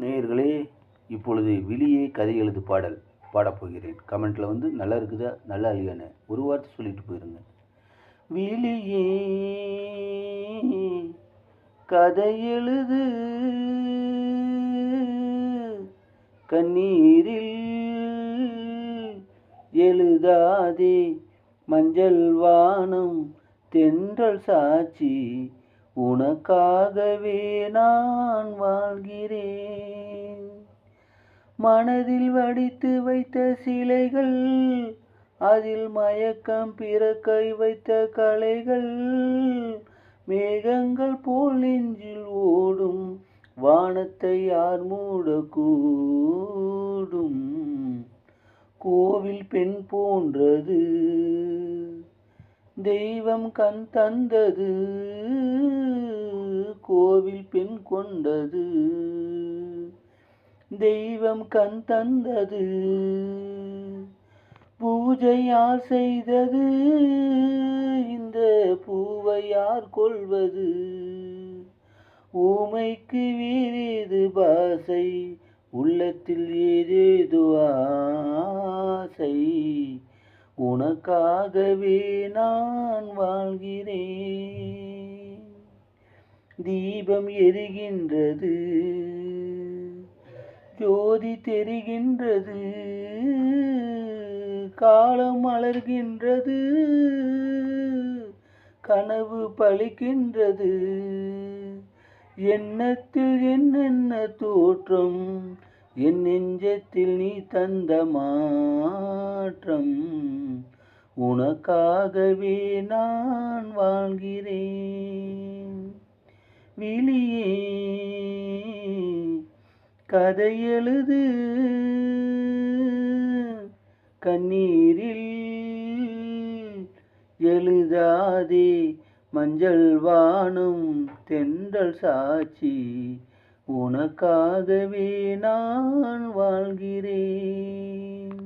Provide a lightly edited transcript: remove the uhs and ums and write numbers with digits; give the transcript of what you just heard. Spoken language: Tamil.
நேயர்களே, இப்பொழுது விழியே கதை எழுது பாடல் பாடப்போகிறேன். கமெண்ட்டில் வந்து நல்லா இருக்குதா நல்லா இல்லையான்னு ஒரு வார்த்தை சொல்லிட்டு போயிருங்க. விழியே கதை எழுது, கண்ணீரில் எழுதாதே, மஞ்சள் வானம் தென்றல் சாட்சி, உனக்காகவே நான் வாழ்கிறேன். மனதில் வடித்து வைத்த சிலைகள், அதில் மயக்கம் பிறக்கை வைத்த கலைகள், மேகங்கள் போல் நெஞ்சில் ஓடும், வானத்தை யார் மூடக்கூடும்? கோவில் பெண் போன்றது, தெய்வம் கண் தந்தது, கோவில் பெண் கொண்டது, தெய்வம் கண் தந்தது. பூஜை யார் செய்தது, இந்த பூவை யார் கொள்வது? ஊமைக்கு வேறேது பாசை, உள்ளத்தில் ஏதேதோ ஆசை, உனக்காகவே நான் வாழ்கிறேன். தீபம் எரிகின்றது, ஜோதி தெரிகின்றது, காலம் மலர்கின்றது, கனவு பலிக்கின்றது. எண்ணத்தில் என்னென்ன தோற்றம், என் நெஞ்சத்தில் நீ தந்த மாற்றம், உனக்காகவே நான் வாழ்கிறேன். விழியே கதை எழுது, கண்ணீரில் எழுதாதே, மஞ்சள் வானம் தென்றல் சாட்சி, உனக்காகவே நான் வாழ்கிறேன்.